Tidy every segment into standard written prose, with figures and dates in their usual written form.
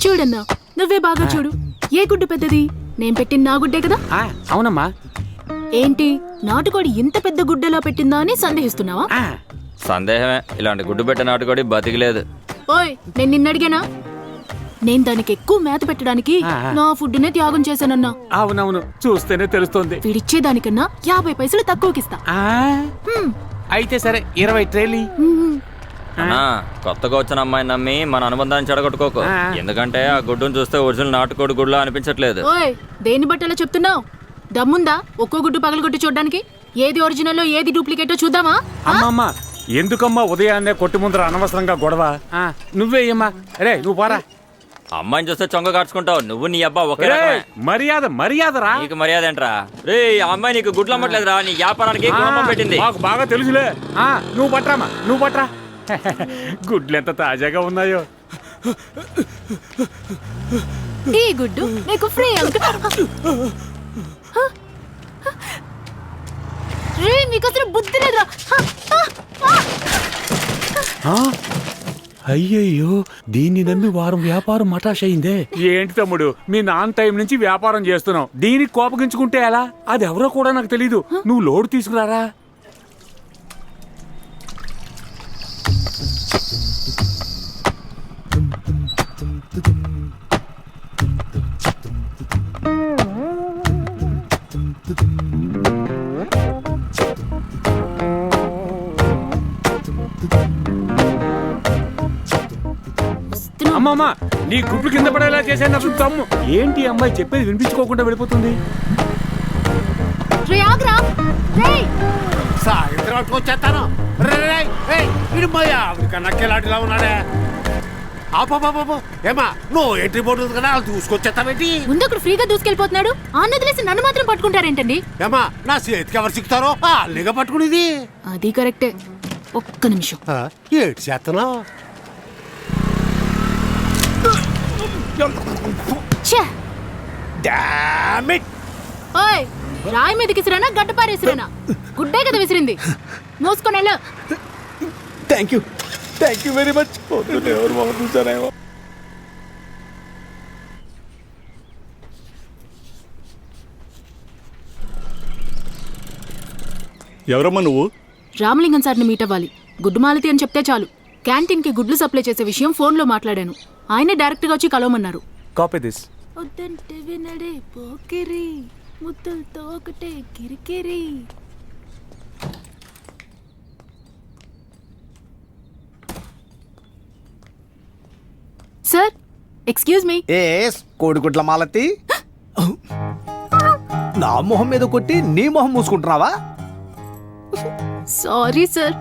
చూడన్నా, నువ్వే బాగా చూడు. ఏ గుడ్డు పెద్దది? నేను పెట్టిన నా గుడ్డే కదా? అవునమ్మా. ఏంటి నాటుకోడి ఇంత పెద్ద గుడ్డెలా పెట్టిందా అని సందేహిస్తున్నావా? సందేహమే. ఇలాంటి గుడ్డు పెట్టే నాటుకోడి బతికిలేదు. ఓయ్, నేను నిన్న అడిగానా? నేను దానికి ఎక్కువ మేత పెట్టడానికి నా ఫుడ్ నే త్యాగం చేశానన్నా. అవునవును, చూస్తేనే తెలుస్తోంది. వీడిచ్చేదానికన్నా 50 పైసలు తక్కువకిస్తా. అయితే సరే, 20 ట్రేలు. అన్నా, కొత్తగా వచ్చిన అమ్మాయిని నమ్మి మన అనుబంధాన్ని చెడగొట్టుకోకు. ఎందుకంటే ఆ గుడ్డును చూస్తే ఒరిజినల్ నాటుకోడి గుడ్లా అనిపించట్లేదు. ఓయ్, దేన్ని బట్టలా చెప్తున్నావు? దమ్ముందా ఒక్కో గుడ్డు పగలగొట్టి చూడడానికి? ఏది ఒరిజినల్లో ఏది డూప్లికేటో చూద్దామా? అమ్మమ్మా, ఎందుకమ్మా ఉదయాన్నే కొట్టి ముందర అనవసరంగా గొడవ? నువ్వేయమ్మా. రే, నువ్వు పోరా. అమ్మాయిని చూస్తే చొంగ కాడ్చుకుంటావు. నువ్వు నీ అబ్బా ఒకే రకమే. మర్యాదరా. నీకు మర్యాద ఏంట్రా? రే, ఆ అమ్మాయి నీకు గుడ్లు అమ్మట్లేదురా. నీ వ్యాపారానికి గుణపం పెట్టింది. మాకు బాగా తెలుసులే. నువ్వు పట్రామా, నువ్వు పట్రా. గుడ్లు ఎంత తాజాగా ఉన్నాయో. ఈ గుడ్డు నీకు ఫ్రీ రే, మీకు అసలు బుద్ధి లేదురా. అయ్యయ్యో, దీన్ని నమ్మి వారం వ్యాపారం మటాష్ అయిందే. ఏంటి తమ్ముడు, మీ నాన్న టైం నుంచి వ్యాపారం చేస్తున్నావు, దీనికి కోపగించుకుంటే ఎలా? అది ఎవరో కూడా నాకు తెలీదు. నువ్వు లోడ్ తీసుకురారా. అమ్మమ్మా, నీ గుడ్లు కింద పడేలా చేశాను అసలు తమ్ము. ఏంటి అమ్మాయి చెప్పేది వినిపించుకోకుండా వెళ్ళిపోతుంది? సాయంత్రం వచ్చేస్తాను. నక్కేలాంటిలా ఉన్నాడే. ఏమా, నువ్వు ఎంట్రీ బోర్డు ఉంది కదా, చూసుకొచ్చేస్తావేంటి? ముందు అక్కడ ఫ్రీగా దూసుకెళ్ళిపోతున్నాడు. ఆన్నదిలేసి నన్ను మాత్రం పట్టుకుంటారేంటండి? ఏమా, నా చేతికి ఎవరు సిక్కుతారో అల్లిగా పట్టుకునేది. అది కరెక్టే. ఒక్క నిమిషం. ఏటి చేస్తున్నావు? ఓయ్, రాయి మీదకి విసిరానా గడ్డపారేసిరానా? గుడ్డే కదా విసిరింది. మోసుకొని వెళ్ళు. Thank you very much. చూసారేమో. ఎవరమ్మా నువ్వు? రామలింగం సార్ని మీట్ అవ్వాలి. గుడ్డు మాలతి అని చెప్తే చాలు. క్యాంటీన్ కి గుడ్లు సప్లై చేసే విషయం ఫోన్ లో మాట్లాడాను. ఆయనే డైరెక్ట్ గా వచ్చి కలవమన్నారు. Copy this. వద్దంటే వినడే పోకిరి, ముద్దులతో ఒకటే కిరికిరి. Sir, excuse me. కోడిగుడ్ల మాలతి, నా మొహం మీద కొట్టి నీ మొహం మూసుకుంటున్నావా? సారీ సార్,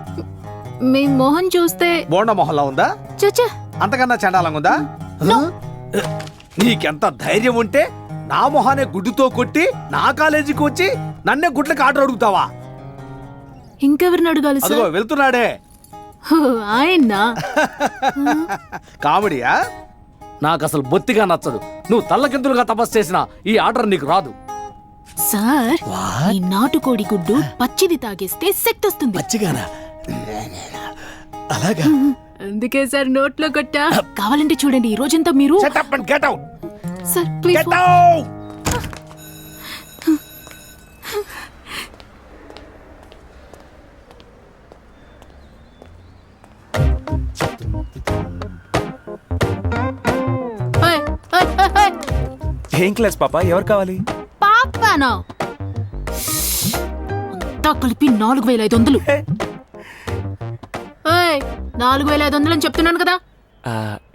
మీ మొహం చూస్తే బోండా మొహంలా ఉందా? చచ్చా, అంతకన్నా చండాలంగా ఉందా? నీకెంత ధైర్యం ఉంటే నా మొహానే గుడ్డుతో కొట్టి నా కాలేజీకి వచ్చి నన్నే గుడ్లకి ఆర్డర్ అడుగుతావా? ఇంకెవరిని అడగాలి సార్? అదిగో వెళ్తున్నాడే ఆయన్నా. కామెడీయా? నాకు అసలు బొత్తిగా నచ్చదు. నువ్వు తల్లకిందులుగా తపస్సు చేసినా ఈ ఆర్డర్ నీకు రాదు. సార్, ఈ నాటుకోడి గుడ్డు పచ్చిది తాగేస్తే శక్తి వస్తుంది. పచ్చిగానా? అలాగా? అందుకే సార్ నోట్లో కొట్టా. కావాలంటే చూడండి, ఈ రోజంతా మీరు. Shut up and get out. Sir please. Get out. ఏం క్లాస్ పాప? ఎవరు కావాలి? పాపానా? అంతా కలిపి 4500. 4500 అని చెప్తున్నాను కదా.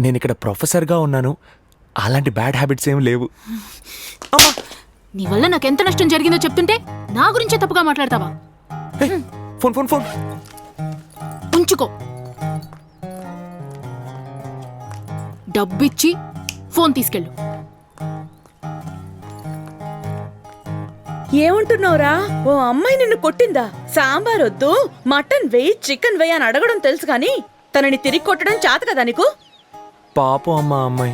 నేను ఇక్కడ ప్రొఫెసర్ గా ఉన్నాను. అలాంటి బ్యాడ్ హ్యాబిట్స్ ఏం లేవు. నీ వల్ల నాకెంత నష్టం జరిగిందో చెప్తుంటే నా గురించే తప్పుగా మాట్లాడతావా? ఫోన్ ఫోన్ ఫోన్ ఉంచుకో. డబ్బిచ్చి ఫోన్ తీసుకెళ్ళు. ఏమంటున్నావురా? ఓ అమ్మాయి నిన్ను కొట్టిందా? సాంబార్ వద్దు, మటన్ వేయి, చికెన్ వేయి అని అడగడం తెలుసు కానీ తనని తిరిగి కొట్టడం చేత కదా నీకు? పాపం అమ్మాయి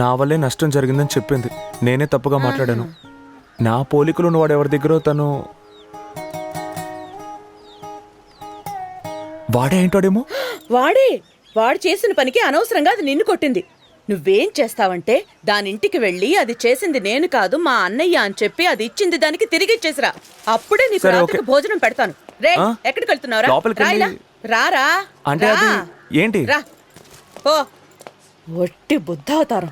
నా వల్లే నష్టం జరిగిందని చెప్పింది. నేనే తప్పుగా మాట్లాడాను. నా పోలికలు ఉన్న వాడు ఎవరి దగ్గర తను వాడు చేసిన పనికి అనవసరంగా అది నిన్ను కొట్టింది. నువ్వేం చేస్తావంటే దానింటికి వెళ్ళి అది చేసింది నేను కాదు మా అన్నయ్య అని చెప్పి అది ఇచ్చింది దానికి తిరిగి ఇచ్చేసిరా. అప్పుడే నీకు సరే, రాత్రికి ఓకే. భోజనం పెడతాను. రే ఆ? ఎక్కడికి వెళ్తున్నావురా? లోపలికి వెళ్ళి- రాయిలా. రారా అంటే అది రా. ఏంటి? రా ఓ ఒట్టి బుద్ధావతారం.